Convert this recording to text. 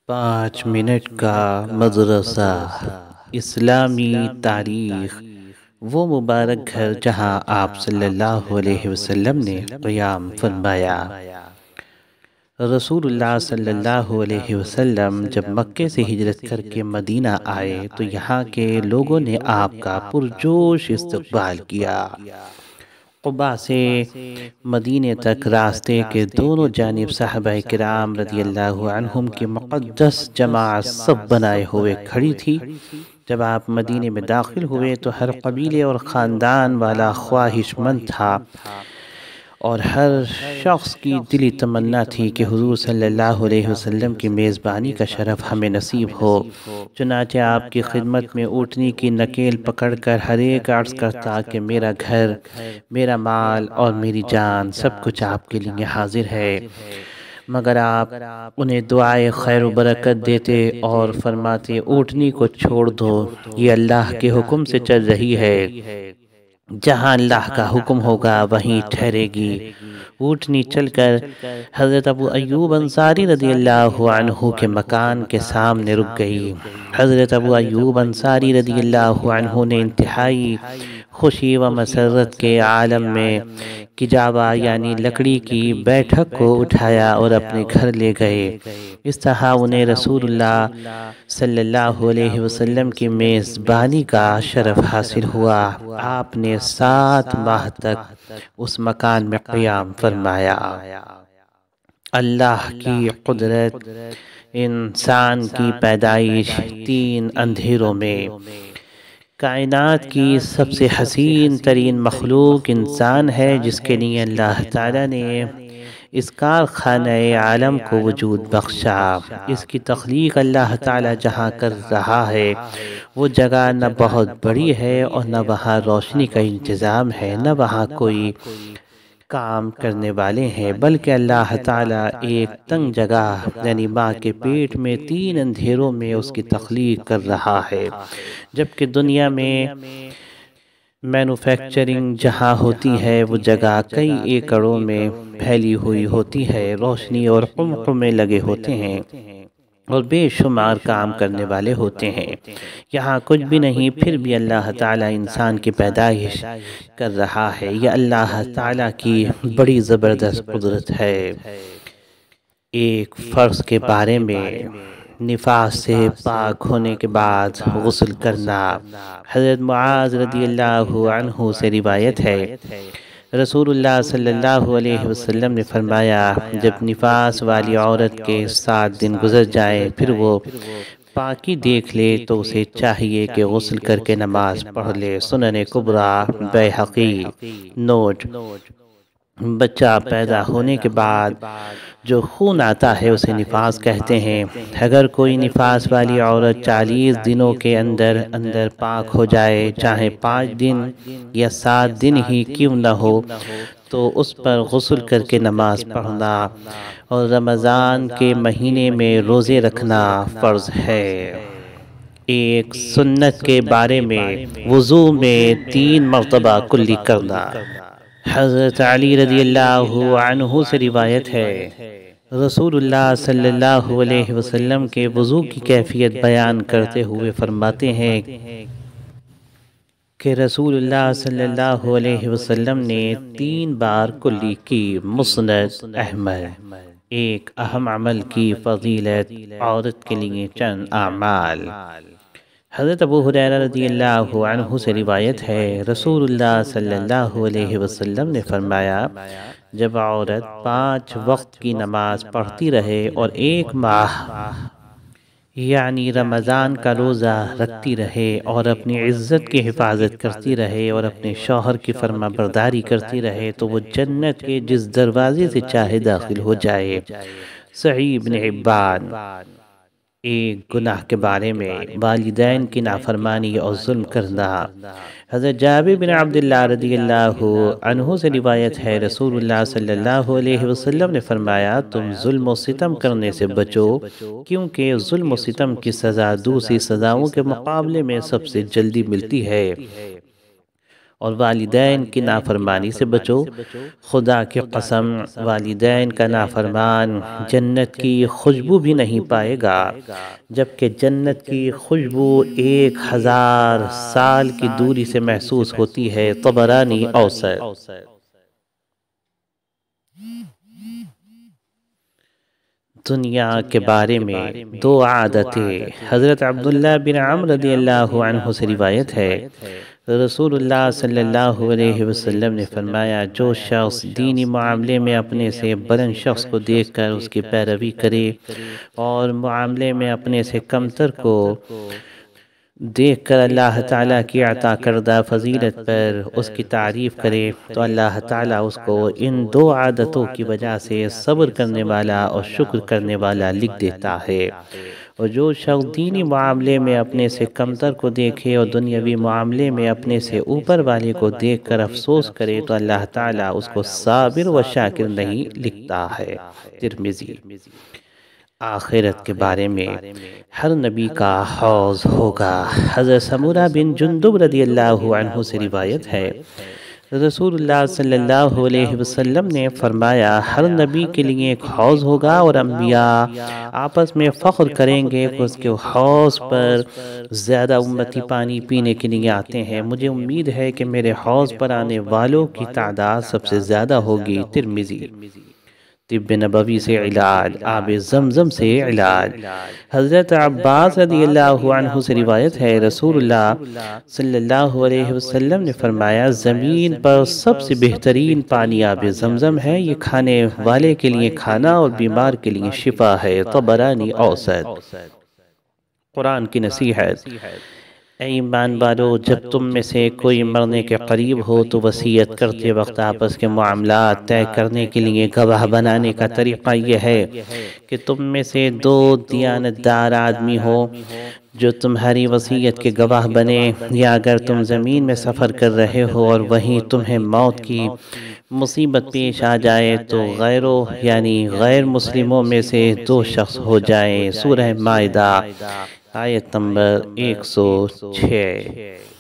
5 minute کا مدرسہ اسلامی تاریخ۔ وہ مبارک گھر جہاں آپ صلی اللہ علیہ وسلم نے قیام فرمایا۔ رسول اللہ صلی اللہ علیہ وسلم جب مکے سے ہجرت کر کے مدینہ آئے تو یہاں کے لوگوں نے آپ کا پرجوش استقبال کیا۔ قباء سے مدینے تک راستے کے دونوں جانب صحابہ کرام رضی اللہ عنہم کی مقدس جماعت سب بنائے ہوئے کھڑی تھی۔ جب آپ مدینے میں داخل ہوئے تو ہر قبیلے اور خاندان والا خواہش مند تھا اور ہر شخص کی دلی تمنا تھی کہ حضور صلی اللہ علیہ وسلم کی میزبانی کا شرف ہمیں نصیب ہو۔ چنانچہ آپ کی خدمت میں اونٹنی کی نکیل پکڑ کر ہر ایک عرض کرتا کہ میرا گھر، میرا مال اور میری جان سب کچھ آپ کے لیے حاضر ہے، مگر آپ انہیں دعائے خیر و برکت دیتے اور فرماتے اونٹنی کو چھوڑ دو، یہ اللہ کے حکم سے چل رہی ہے، جہاں اللہ کا حکم ہوگا وہیں ٹھہرے گی۔ اونٹنی چل کر حضرت ابو ایوب انصاری رضی اللہ عنہ کے مکان کے سامنے رک گئی۔ حضرت ابو ایوب انصاری رضی اللہ عنہ نے انتہائی خوشی و مسرت کے عالم میں کجاوا یعنی لکڑی کی بیٹھک کو اٹھایا اور اپنے گھر لے گئے۔ اس طرح انہیں رسول اللہ صلی اللہ علیہ وسلم کی میزبانی کا شرف حاصل ہوا۔ آپ نے 7 ماہ تک اس مکان میں قیام فرمایا۔ اللہ کی قدرت، انسان کی پیدائش 3 اندھیروں میں۔ کائنات کی سب سے حسین ترین مخلوق انسان ہے، جس کے لیے اللہ تعالیٰ نے اس کارخانہ عالم کو وجود بخشا۔ اس کی تخلیق اللہ تعالیٰ جہاں کر رہا ہے وہ جگہ نہ بہت بڑی ہے اور نہ وہاں روشنی کا انتظام ہے، نہ وہاں کوئی کام کرنے والے ہیں، بلکہ اللہ تعالیٰ ایک تنگ جگہ یعنی ماں کے پیٹ میں 3 اندھیروں میں اس کی تخلیق کر رہا ہے۔ جبکہ دنیا میں مینوفیکچرنگ جہاں ہوتی ہے وہ جگہ کئی ایکڑوں میں پھیلی ہوئی ہوتی ہے، روشنی اور قمقمے لگے ہوتے ہیں اور بے شمار کام کرنے والے ہوتے ہیں۔ یہاں کچھ بھی نہیں، پھر بھی اللہ تعالیٰ انسان کی پیدائش کر رہا ہے۔ یہ اللہ تعالیٰ کی بڑی زبردست قدرت ہے۔ ایک فرض کے بارے میں نفاس سے پاک ہونے کے بعد غسل کرنا۔ حضرت معاذ رضی اللہ عنہ سے روایت ہے، رسول اللہ صلی اللہ علیہ وسلم نے فرمایا، جب نفاس والی عورت کے 7 دن گزر جائیں پھر وہ پاکی دیکھ لے تو اسے چاہیے کہ غسل کر کے نماز پڑھ لے۔ سنن کبریٰ بیہقی۔ نوٹ: بچہ پیدا ہونے کے بعد جو خون آتا ہے اسے نفاس کہتے ہیں۔ اگر کوئی نفاس والی عورت 40 دنوں کے اندر پاک ہو جائے، چاہے 5 دن یا 7 دن ہی کیوں نہ ہو، تو اس پر غسل کر کے نماز پڑھنا اور رمضان کے مہینے میں روزے رکھنا فرض ہے۔ ایک سنت کے بارے میں وضو میں 3 مرتبہ کلی کرنا۔ حضرت علی رضی اللہ عنہ سے روایت ہے، رسول اللہ صلی اللہ علیہ وسلم کے وضو کی کیفیت بیان کرتے ہوئے فرماتے ہیں کہ رسول اللہ صلی اللہ علیہ وسلم نے 3 بار کلی کی۔ مسند احمد۔ ایک اہم عمل کی فضیلت، عورت کے لیے چند اعمال۔ حضرت ابو ہریرہ رضی اللہ عنہ سے روایت ہے، رسول اللہ صلی اللہ علیہ وسلم نے فرمایا، جب عورت 5 وقت کی نماز پڑھتی رہے اور 1 ماہ یعنی رمضان کا روزہ رکھتی رہے اور اپنی عزت کی حفاظت کرتی رہے اور اپنے شوہر کی فرما برداری کرتی رہے تو وہ جنت کے جس دروازے سے چاہے داخل ہو جائے۔ صحیح ابن حبان۔ ایک گناہ کے بارے میں والدین کی نافرمانی اور ظلم کرنا۔ حضرت جابر بن عبداللہ رضی اللہ عنہ سے روایت ہے، رسول اللہ صلی اللہ علیہ وسلم نے فرمایا، تم ظلم و ستم کرنے سے بچو، کیونکہ ظلم و ستم کی سزا دوسری سزاؤں کے مقابلے میں سب سے جلدی ملتی ہے اور والدین کی نافرمانی سے بچو۔ خدا کی قسم والدین کا نافرمان جنت کی خوشبو بھی نہیں پائے گا، جبکہ جنت کی خوشبو 1000 سال کی دوری سے محسوس ہوتی ہے۔ طبرانی اوسط۔ دنیا کے بارے میں 2 عادتیں۔ حضرت عبداللہ بن عمرو رضی اللہ عنہ سے روایت ہے، رسول اللہ صلی اللہ علیہ وسلم نے فرمایا، جو شخص دینی معاملے میں اپنے سے بلند شخص کو دیکھ کر اس کی پیروی کرے اور معاملے میں اپنے سے کمتر کو دیکھ کر اللہ تعالیٰ کی عطا کردہ فضیلت پر اس کی تعریف کرے تو اللہ تعالیٰ اس کو ان 2 عادتوں کی وجہ سے صبر کرنے والا اور شکر کرنے والا لکھ دیتا ہے۔ اور جو شخص دینی معاملے میں اپنے سے کمتر کو دیکھے اور دنیاوی معاملے میں اپنے سے اوپر والے کو دیکھ کر افسوس کرے تو اللہ تعالیٰ اس کو صابر و شاکر نہیں لکھتا ہے۔ ترمذی۔ آخرت کے بارے میں ہر نبی کا حوض ہوگا۔ حضرت سمورہ بن جندب رضی اللہ عنہ سے روایت ہے، رسول اللہ صلی اللہ علیہ وسلم نے فرمایا، ہر نبی کے لیے ایک حوض ہوگا اور انبیاء آپس میں فخر کریں گے کہ اس کے حوض پر زیادہ امتی پانی پینے کے لیے آتے ہیں۔ مجھے امید ہے کہ میرے حوض پر آنے والوں کی تعداد سب سے زیادہ ہوگی۔ ترمذی۔ طب نبوی سے علاج، آب زمزم سے علاج۔ حضرت عباس رضی اللہ عنہ سے روایت ہے، رسول اللہ صلی اللہ علیہ وسلم نے فرمایا، زمین پر سب سے بہترین پانی آب زمزم ہے، یہ کھانے والے کے لیے کھانا اور بیمار کے لیے شفا ہے۔ طبرانی اوسط۔ قرآن کی نصیحت۔ اے ایمان والو، جب تم میں سے کوئی مرنے کے قریب ہو تو وصیت کرتے وقت آپس کے معاملات طے کرنے کے لیے گواہ بنانے کا طریقہ یہ ہے کہ تم میں سے 2 دیانتدار آدمی ہو جو تمہاری وصیت کے گواہ بنے، یا اگر تم زمین میں سفر کر رہے ہو اور وہیں تمہیں موت کی مصیبت پیش آ جائے تو غیروں یعنی غیر مسلموں میں سے 2 شخص ہو جائیں۔ سورہ مائدہ آیت نمبر 106۔